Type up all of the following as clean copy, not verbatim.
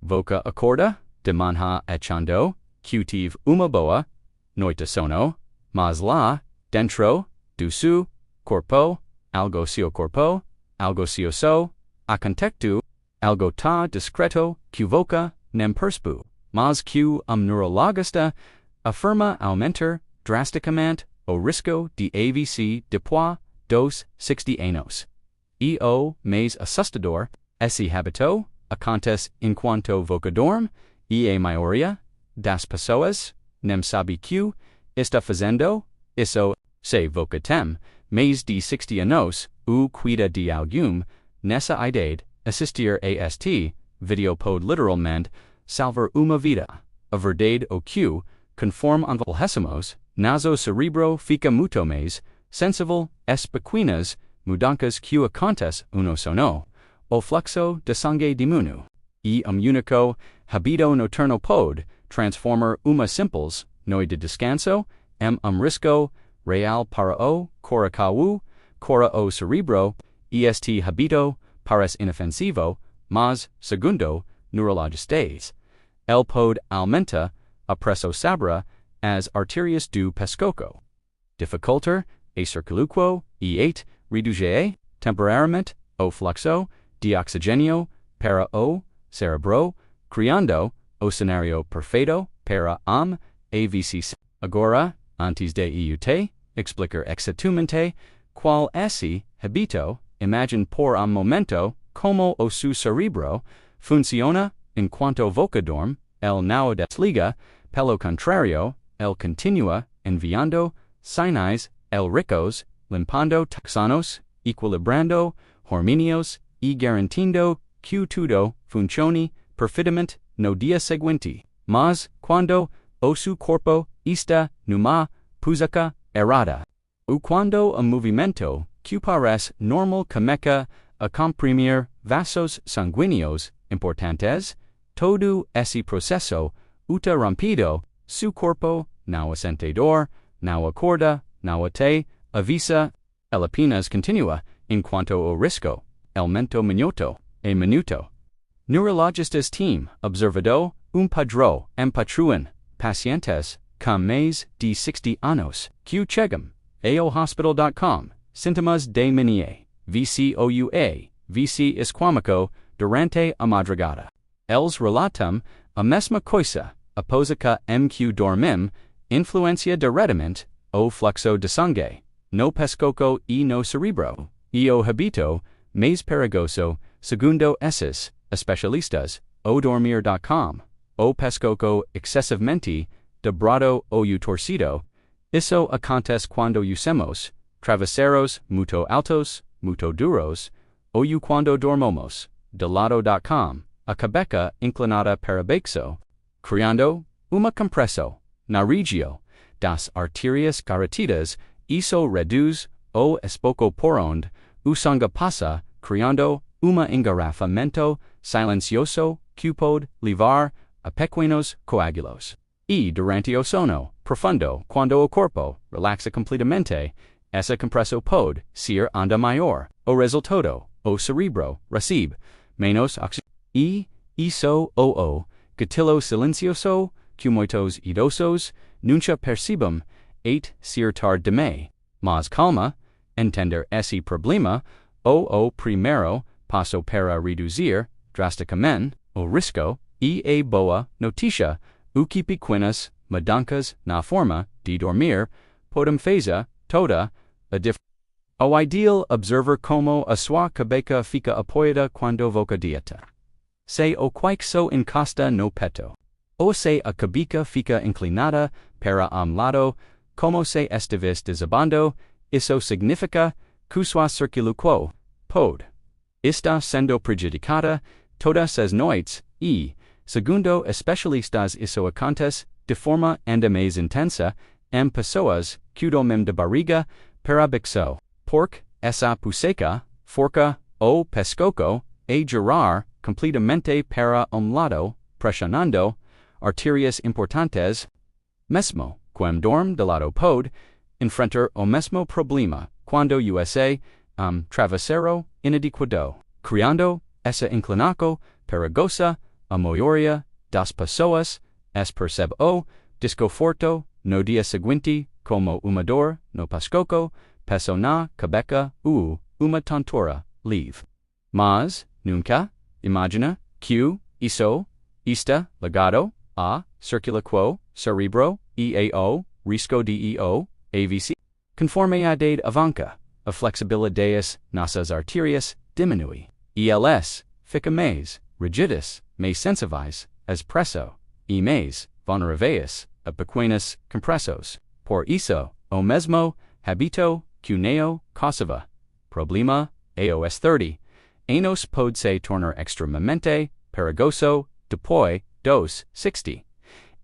voca accorda, de manha echando, cutive uma boa, noite sono, mas lá, dentro, do su, corpo, algo cioso, acontectu, algo ta discreto, voca, nem perspu, mas neurologista, afirma aumentar, drasticamente, o risco de AVC depois dos 60 anos. E o mais assustador, esse hábito, acontece enquanto voca dorme, e a maioria das pessoas nem sabe que está fazendo isso, se voca tem mais de 60 anos, cuida de algum, nessa idade, assistir a este vídeo pode literalmente salvar uma vida. A verdade o que, conforme envelhecemos, nosso cerebro fica muito mais sensível às pequenas mudanças que acontecem no sono, o fluxo de sangue diminui, e único hábito noturno pode transformar uma simples noite de descanso em risco real para o coração, cora o cerebro, e este hábito parece inofensivo, mas, segundo neurologistas, ele pode aumentar a pressão sobre as artérias do pescoço, dificultar a circulação e reduzir temporariamente o fluxo de oxigênio para o cerebro, criando o cenário perfeito para AVC. Agora, antes de explicar exactamente qual esse hábito, imagine por momento como o seu cerebro funciona enquanto voca dorme, ele não desliga, pelo contrário, ele continua enviando sinais elétricos, limpando toxinas, equilibrando hormônios e garantindo que tudo funcione perfeitamente no dia seguinte. Mas, quando o seu corpo está numa posição errada, ou quando o movimento que parece normal começa a comprimir vasos sanguíneos importantes, todo esse processo interrompido, seu corpo não sente dor, não acorda, não avisa, ele apenas continua, enquanto o risco aumenta minuto a minuto. Neurologistas têm observado padrão em pacientes com mais de 60 anos que chegam ao hospital.com, sintomas de mania, VC isquâmico durante a madrugada. Eles relatam a mesma coisa, após que dormem, influência diretamente o fluxo de sangue, no pescoço e no cerebro, e o hábito mais perigoso, segundo esses especialistas, o dormir.com, o pescoço excessivamente dobrado ou torcido. Isso acontece quando usamos travesseiros muito altos, muito duros, ou quando dormimos de lado.com, a cabeça inclinada para baixo, criando uma compressão na região das artérias carotidas. Isso reduz o espaço por onde o sangue passa, criando engarrafamento silencioso que pode levar a pequenos coágulos. E durante o sono profundo, quando o corpo relaxa completamente, essa compressão pode ser ainda maior. O resultado, o cerebro recebe menos oxigênio. E isso o gatilho silencioso que muitos idosos nunca percebem ser tarde demais. Mas calma, entender esse problema o primeiro passo para reduzir drasticamente o risco, e a boa notícia, o que pequenas mudanças na forma de dormir podem fazer toda a diferença. O ideal observar como a sua cabeça fica apoiada quando voca dieta. Se o queixo encosta no peito, ou se a cabeça fica inclinada para lado, como se estivesse desabando, isso significa que sua circulação pode estar sendo prejudicada todas as noites e, segundo especialistas, isso acontece de forma ainda mais intensa em pessoas que dormem de barriga para baixo, porque essa puseca forca o pescoço a girar completamente para lado, pressionando artérias importantes. Mesmo quem dorme de lado pode enfrentar o mesmo problema quando usa travesseiro inadequado, criando essa inclinação perigosa a maioria das pessoas es percebe o desconforto no dia seguinte como uma dor no pescoço, peso na cabeça uma tontura leve. Mas, nunca, imagina, que isso está ligado a circula quo cerebro EAO, risco deo, AVC. Conforme a idade avança, a flexibilidade nossas artérias diminui. ELS fica mais rigidez, mais sensíveis, as presso, e mais vulneráveis a pequenos compressos. Por isso, o mesmo hábito que neo causava problema aos 30 anos pode se tornar extremamente perigoso depois dos 60.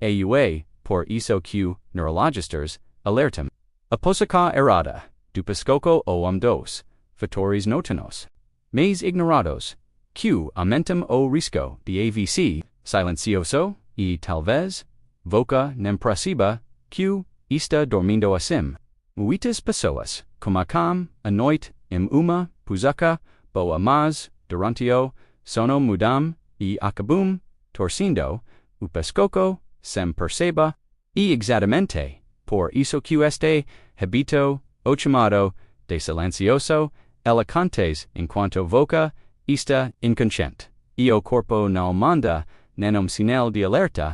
AUA, por isso que neurologistas alertam. A posição errada do pescoço ou dos fatores noturnos mais ignorados que aumentam o risco de AVC, silencioso e talvez você nem perceba que está dormindo assim. Muitas pessoas cometem a noite em uma posição boa mas durante o sono mudam e acabam torcendo o pescoço sem perceber e exatamente por isso que este hábito o chamado de silencioso elegantes enquanto você está inconsciente e o corpo não manda nenhum sinal de alerta.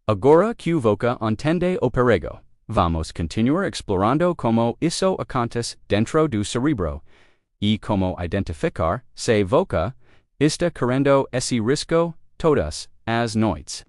Agora que você entende o perigo, vamos continuar explorando como isso acontece dentro do cerebro e como identificar se você está correndo esse risco todas as noites.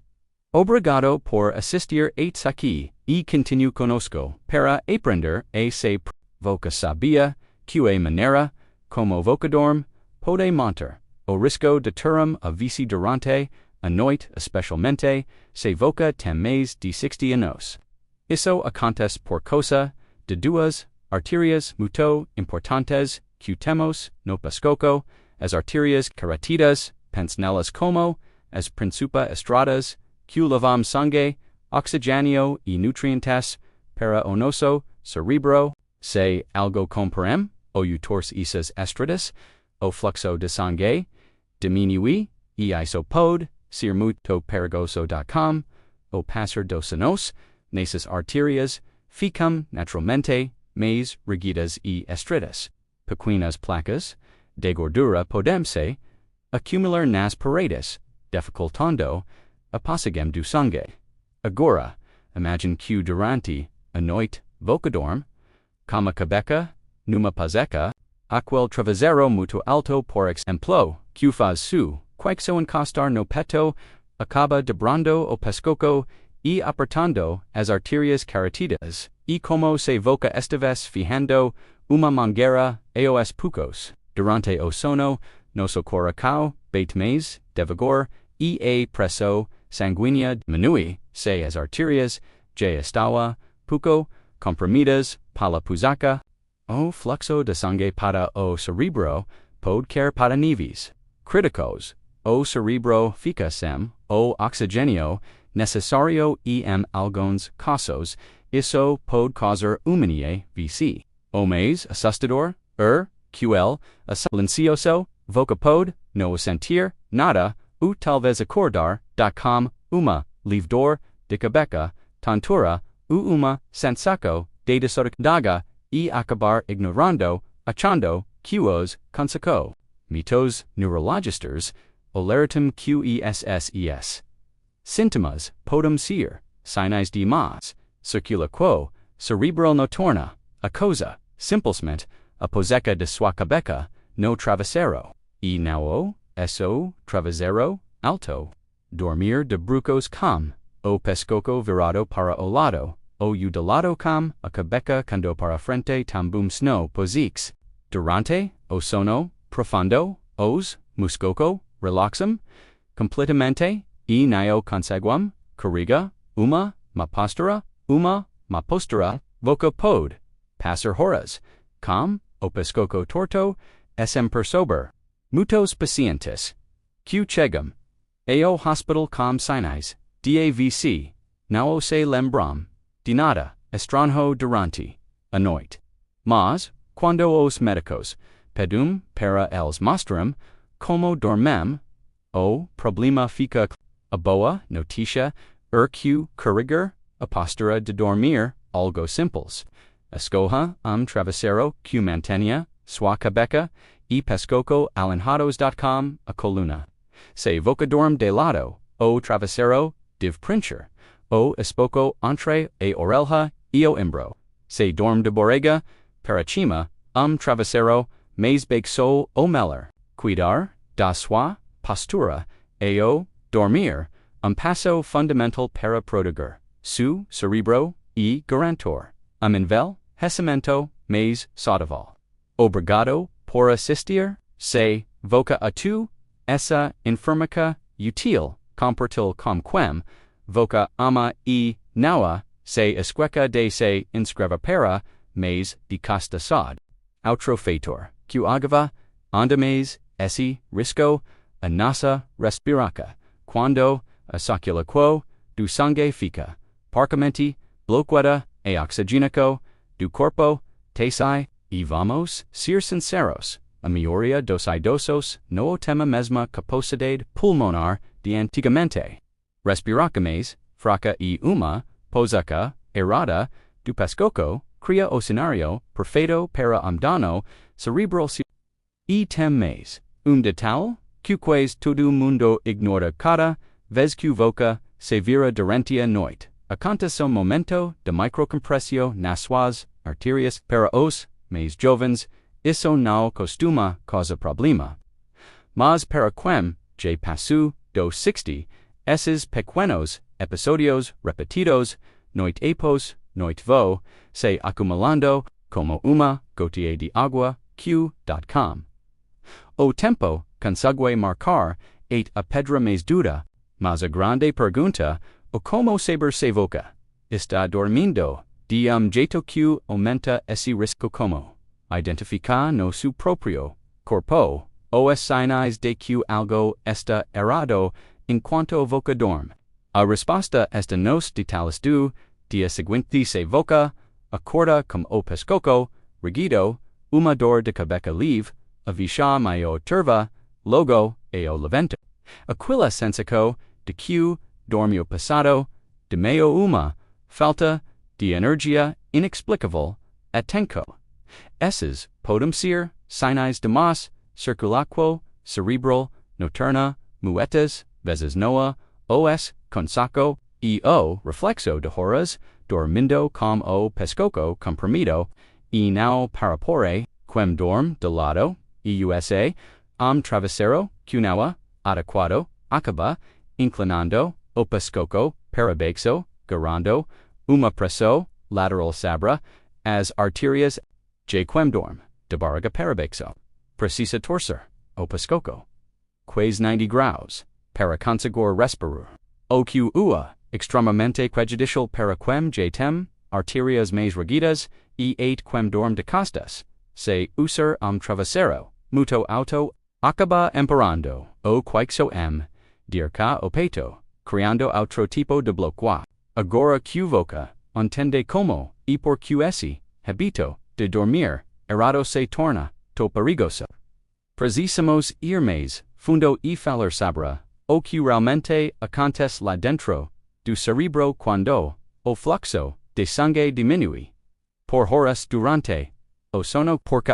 Obrigado por assistir até aqui e continue conosco para aprender a se você sabia que a maneira como você dorme pode manter o risco de ter AVC durante a noite, especialmente se você tem mais de 60 anos. Isso acontece por causa de duas artérias muito importantes que temos no pescoço, as artérias carótidas, pense nelas como as principais estradas que levam sangue, oxigênio e nutrientes para o nosso cerebro. Se algo comprometem ou torce essas estradas, o fluxo de sangue diminui e isso pode ser muito perigoso com o passar dos anos. Nessas artérias ficam naturalmente mais rígidas e estreitas. Pequenas placas de gordura podem se acumular nas paredes, dificultando a passagem do sangue. Agora, imagine que durante a noite você dorme com a cabeça numa posição aquele travesseiro muito alto por exemplo, que faz su queixo encostar no peito, acaba dobrando o pescoço e apertando as artérias carótidas, e como se você estivesse fijando uma mangueira aos poucos. Durante o sono, nosso coração bate mais devagar e a pressão sanguínea diminui se as artérias já estavam pouco comprimidas pela posição. O fluxo de sangue para o cerebro pode cair para níveis críticos. O cerebro fica sem o oxigênio necessário e em alguns casos, isso pode causar AVC. O mais assustador que el silencioso, você pode não sentir nada ou talvez acordar com uma leve dor de cabeça, tontura ou uma sensação de desorientação e acabar ignorando, achando que os consecou. Mitos neurologistas alertam que esses sintomas podem ser sinais de mas circula quo cerebral noturna, a coisa, simplesmente, a posição de sua cabeça no travesseiro, e não o travesseiro alto. Dormir de bruços com o pescoço virado para o lado, ou de lado com a cabeça cando para frente também são posiques. Durante o sono profundo, os músculos relaxam completamente e não conseguem carregar uma postura, você pode passar horas com o pescoço torto sem perceber. Muitos pacientes que chegam ao hospital com sinais de AVC não se lembram de nada estranho durante a noite. Mas, quando os médicos pedem para eles mostram como dormem, o problema fica a boa noticia, q corriger, a postura de dormir, algo simples. Escoja travesero que mantenha sua cabeça e pescoço alinhados. A coluna. Se voca dorme de lado, o travesero div princher, o espoco entre a orelha e o imbro. Se dorme de borrega, para cima, travesero, mais baixo o melhor. Cuidar da sua postura, o dormir, passo fundamental para proteger su cerebro e garantor invel recimento mais saudável. Obrigado por assistir, se voca a tu, essa informação útil, compartilhe com quem, voca ama e naua, se esqueca de se inscreva para, mais de casta sod. Outro fator, que agava, mais, esse risco, a nossa respiraca, quando, a sacula quo, do sangue fica, parcamente, bloqueada, e oxigênico, do corpo, tesai, e vamos ser sinceros, a maioria dos idosos não tem a mesma capacidade pulmonar de antigamente. Respiracames, fraca e uma, posição, errada, do pescoço, cria o cenário perfeito para dano cerebral e tem mais, detalhe, que quase todo mundo ignora cada vez que voca se vira durante a noite. Acontece momento de microcompressão nas suas artérias para os mais jovens, isso não costuma causar problema. Mas para quem já passou dos 60, esses pequenos episódios repetidos, noite após noite vão se acumulando como uma gotinha de água. Q.com. O tempo consegue marcar a pedra mais dura, mas a grande pergunta, o como saber se voca está dormindo, de jeito que aumenta esse risco como identificar no seu próprio corpo os sinais de que algo está errado enquanto voca dorme. A resposta está nos detalhes do dia seguinte se voca, acorda com o pescoço erguido, uma dor de cabeça leve, a vista meio turva, logo e o levanta. Aquela sensação de que dormiu passado, de meio uma falta de energia inexplicável a tempo. Esses podem ser sinais de mas circulação cerebral noturna, muitas vezes noa, os conseco e o reflexo de horas dormindo com o pescoço comprimido, e não para pore, quem dorme de lado, e usa, travesseiro, que não adequado, acaba, inclinando, o pescoço para baixo, garando, uma pressão lateral sabra, as artérias, de quem dorme, de barriga para baixo. Precisa torcer, o pescoço. Quase 90 graus, para conseguir respirar. O que extremamente prejudicial para quem já tem, artérias mais rígidas, e quem dorme de costas, se usar travesseiro, muito alto, acaba empeorando, o queixo dirca o peito, criando outro tipo de bloqueio. Agora que voca, entende como, e por que esse hábito de dormir errado se torna tão perigoso. Precisamos ir mais fundo e falar sobre o que realmente acontece lá dentro do cerebro quando o fluxo de sangue diminui. Por horas durante o sono porque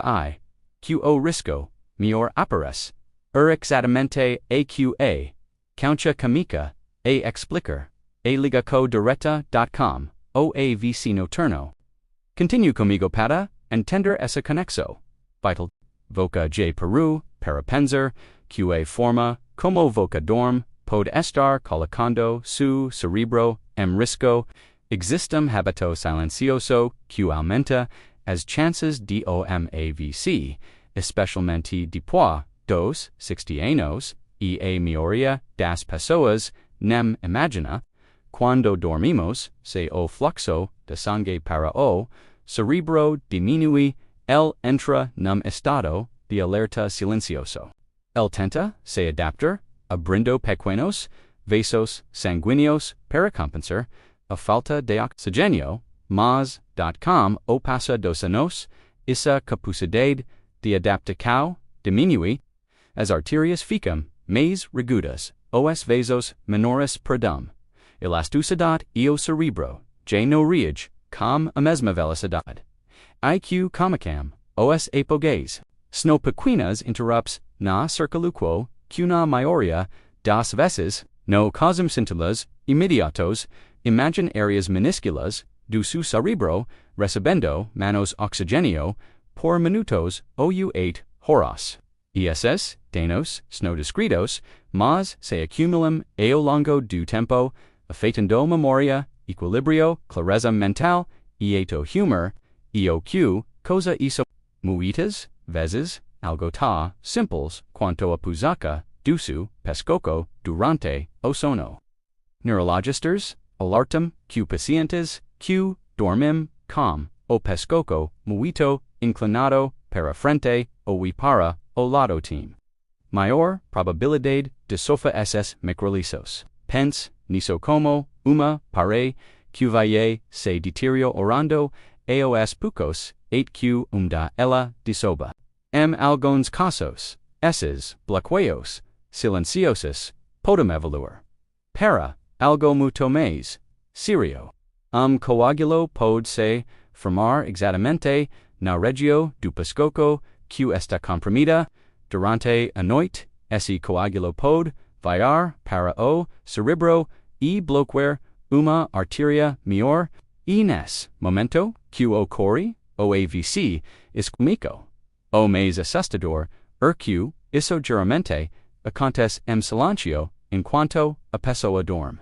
que o risco maior aparece. Exatamente a concha química, explicar, liga co direta.com, o AVC Noturno. Continue comigo para entender essa conexão. Vital. Voca J Peru, para pensar, que forma, como voca dorme, pode estar colocando su cerebro risco, existem hábito silencioso, que aumenta as chances de AVC, especialmente depois dos 60 anos, e a maioria das pessoas nem imagina, quando dormimos, se o fluxo de sangue para o cerebro diminui, ele entra num estado de alerta silencioso. Ele tenta se adaptar, abrindo pequenos vasos sanguíneos para compensar a falta de oxigênio, mas, com o passa dos anos, essa capacidade de adaptação diminui, as artérias ficam mais rígidas, os vasos menores perdum, elasticidade eo cerebro, j no riage, com a mesma velocidade. IQ comicam, os apogeis, sno pequinas interrupts, na circuluquo, cuna maioria, das vezes, no causam scintillas, imediatos, imagine areas minusculas, do su cerebro, recebendo manos oxygenio, por minutos, ou8 horas. ESS, danos, sno discretos, mas se accumulam ao longo do tempo, afetando memoria, equilibrio, clareza mental, eato humor, EOQ, cosa isso, muitas vezes, algo tá, simples, quanto a puzaca, dusu, pescoco, durante, o sono. Neurologistas, alartum, q pacientes, q, dormem, com, o pescoco, muito, inclinado, para frente, o para, o lado team. Maior probabilidade de sofa ss microlisos. Pens, niso como, uma, pare, q vaie, se deteriorando, aos pucos, 8q da ela disoba. Alguns casos, esses, bloqueios, silenciosos, podem evoluir. Para, algo muito mais, serio. Coágulo pode se formar exatamente na região do pescoço que está comprimida durante a noite. Esse coágulo pode virar para o cerebro e bloquear uma artéria maior. E nesse momento que ocorre o AVC isquémico, o mais assustador que isso geralmente acontece em silêncio enquanto a pessoa dorme.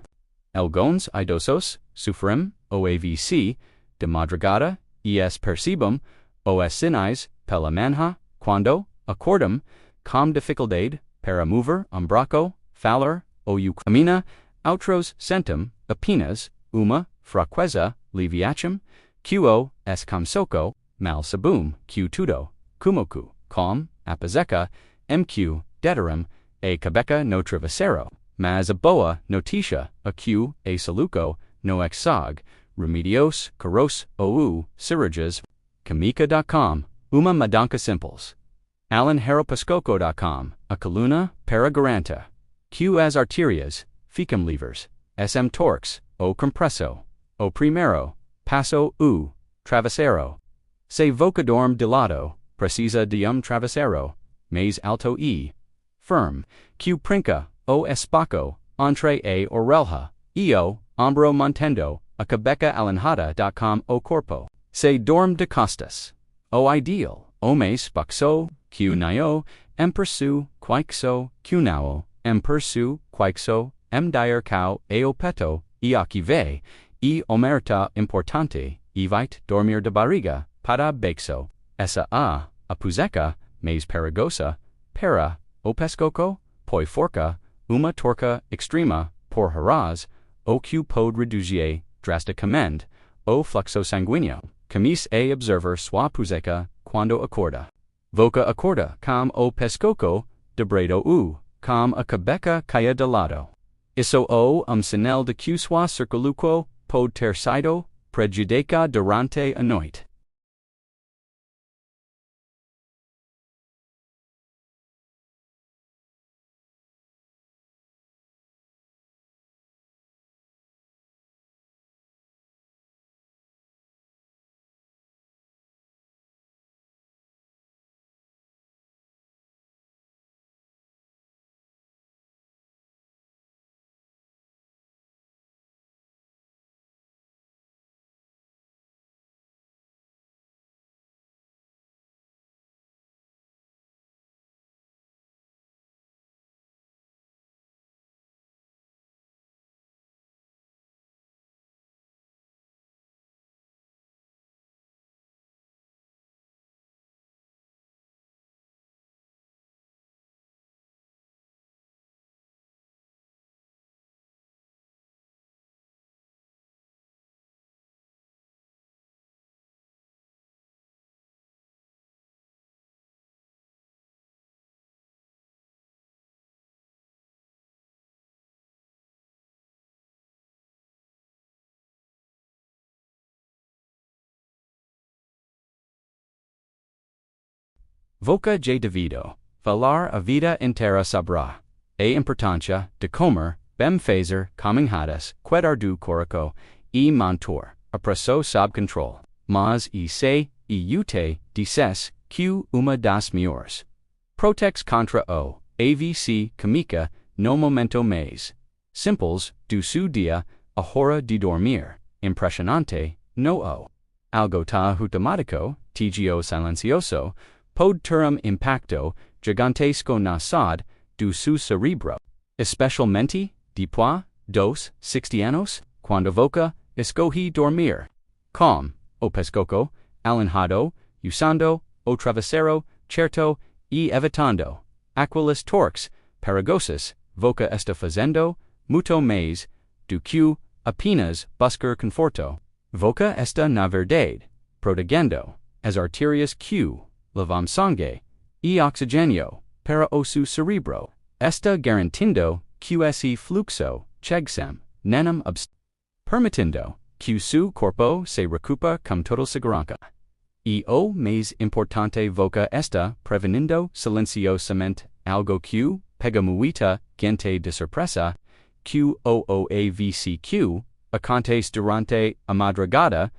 Alguns idosos sofrem o AVC de madrugada e percebem os sinais pela manhã quando acordam com dificuldade para mover braço, falar ou caminhar. Outros sentem apenas uma fraqueza leviachum, QO es com soco, mal sabum, Q tudo, kumoku, com, apazeca, MQ, deterum, a cabeca no travessero, mas a boa noticia, a Q, a saluco, no exag, remedios, caros, ou, cirurgias, Kamika.com, uma madanca simples. alanharopescoco.com, a coluna para garanta. Q as arterias, ficam livres, SM torques, o compresso, o primero, passo travessero. Se vocadorm de lado, precisa de travessero, mais alto e firm. Q princa, o espaco, entre a orelha, ombro montendo, a cabeca alanhada.com o corpo. Se dorm de costas. O ideal, o mais paxo, Q nio, persu, quixo, Q nao, persu, quixo, dire cao, ao peto, aqui ve, omerta importante, evite dormir de barriga, para bexo, essa a puzeca, mais perigosa, para, o pescoco, poi forca, uma torca extrema, por haraz, o que pode reduzir drasticamente, o fluxo sanguíneo. Camis a observer sua puzeca, quando acorda. Voca acorda, com o pescoco, debrado com a cabeca caia de lado. Isso o sinal de que sua circuluquo pode ter sido prejudicada durante a noite. Voca J. Devido, falar a vida inteira sabrá. a importancia de comer, bem fazer, caminhadas, cuidar do coraco, e manter a pressão sob controle. Mas e se, e ute, dices, que uma das melhores protex contra o AVC comica no momento mais simples do seu dia, a hora de dormir, impressionante, no o algo tá automático, tgo silencioso, pode ter impacto gigantesco na saúde do seu cerebro, especialmente depois dos 60 anos, quando você escolhe dormir com o pescoço alonjado, usando o travesseiro certo e evitando aqueles torques perigosos. Você está fazendo muito mais do que apenas buscar conforto. Você está, na verdade, protegendo as artérias que levam sangue e oxigênio para o seu cerebro. Está garantindo que esse fluxo chegue nenhum obstáculo, permitindo que seu corpo se recupere com total segurança. E o mais importante, você está prevenindo silenciosamente algo que pega muita gente de surpresa, que o AVC que acontece durante a madrugada,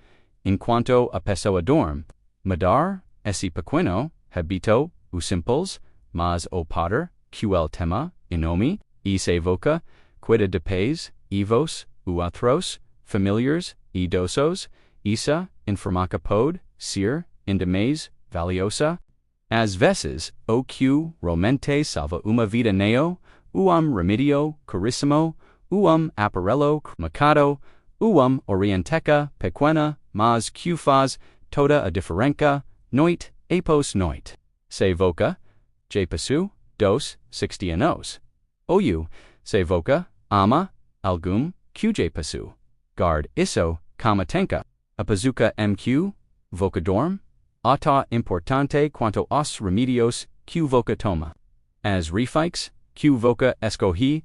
enquanto a pessoa dorme. Mudar esse pequeno hábito, o simples, mas o poder que el tema, nome, e se você cuida de pés, evos, outros, familiares, idosos, essa informação pode ser ainda mais valiosa. Às vezes, o que realmente salva uma vida neo, remedio caríssimo, aparelho mercado, orienteca pequena, mas que faz toda a diferença, noite após noite. Se você já passou dos 60 anos, ou se você ama algum que já passou, guarde isso como tenka. A pazuca que você dorme, tá importante quanto aos remedios que você toma, as refixes que você escolhe,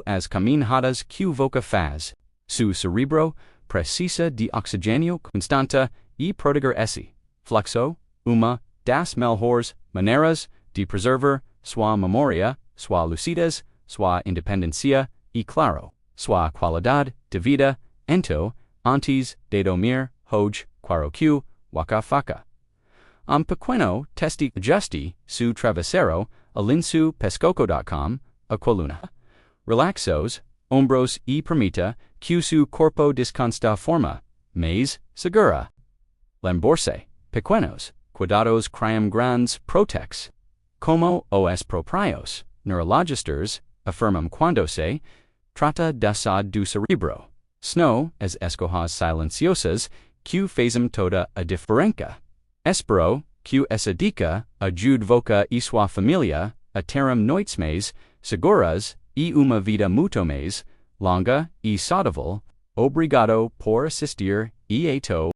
as caminhadas que você faz. Seu cerebro precisa de oxigênio constante e proteger esse fluxo. Uma das melhores maneiras de preservar sua memória, sua lucidez, sua independência e, claro, sua qualidade de vida. Então, antes de dormir, hoje, claro que waka faca pequeno teste ajuste su travesseiro alinsu pescoco.com, a coluna. Relaxos, ombros e permita que su corpo descansa forma mais segura. Lemborse, pequenos, cuidados criam grandes protex. Como os proprios neurologistas afirmam quando se trata da saúde do cerebro. Snow as escojas silenciosas que fazem toda a diferença. Espero que essa dica ajude você e sua família a terem noites mais seguras e uma vida muito mais longa e saudável. Obrigado por assistir e até